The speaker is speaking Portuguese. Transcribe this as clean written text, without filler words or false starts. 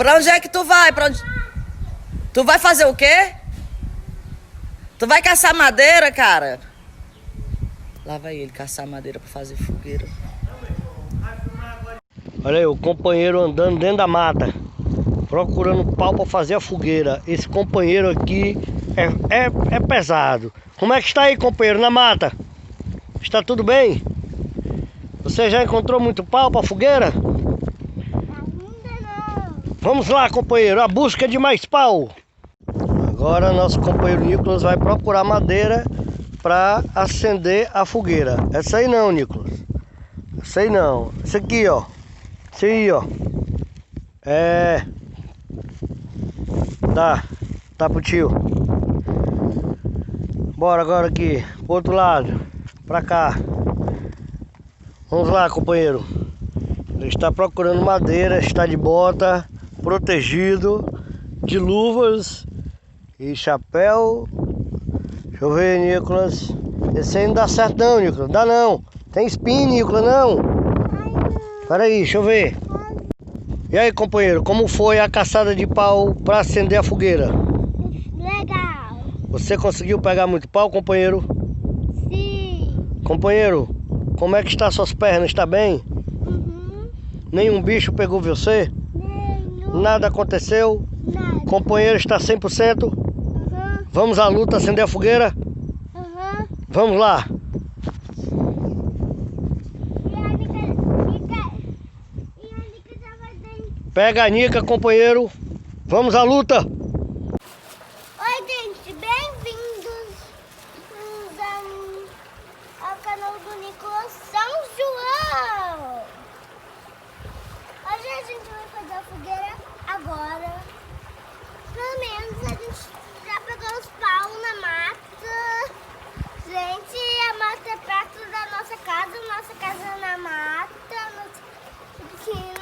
Pra onde é que tu vai? Pra onde... Tu vai fazer o quê? Tu vai caçar madeira, cara? Lá vai ele caçar madeira pra fazer fogueira. Olha aí, o companheiro andando dentro da mata, procurando pau pra fazer a fogueira. Esse companheiro aqui é pesado. Como é que está aí, companheiro, na mata? Está tudo bem? Você já encontrou muito pau pra fogueira? Ainda não. Vamos lá, companheiro, a busca de mais pau. Agora nosso companheiro Nicolas vai procurar madeira para acender a fogueira. Essa aí não, Nicolas. Essa aí não. Essa aqui, ó. Essa aí, ó. Tá pro tio. Bora agora aqui, pro outro lado. Pra cá. Vamos lá, companheiro. Ele está procurando madeira, está de bota, protegido, de luvas e chapéu. Deixa eu ver, Nicolas. Esse aí não dá certo não, Nicolas. Dá não. Tem espinho, Nicolas, não. Pera aí, deixa eu ver. E aí, companheiro, como foi a caçada de pau para acender a fogueira? Legal. Você conseguiu pegar muito pau, companheiro? Sim. Companheiro, como é que está suas pernas? Está bem? Uhum. Nenhum bicho pegou você? Nenhum. Nada aconteceu? Nada. Companheiro está 100%? Uhum. Vamos à luta acender a fogueira? Uhum. Vamos lá. E a Nica tava dentro. Pega a Nica, companheiro. Vamos à luta. Oi, gente. Bem-vindos ao canal do Nicolas São João. Hoje a gente vai fazer a fogueira agora. Pelo menos a gente já pegou os pau na mata. Gente, a mata é perto da nossa casa é na mata, no pequeno.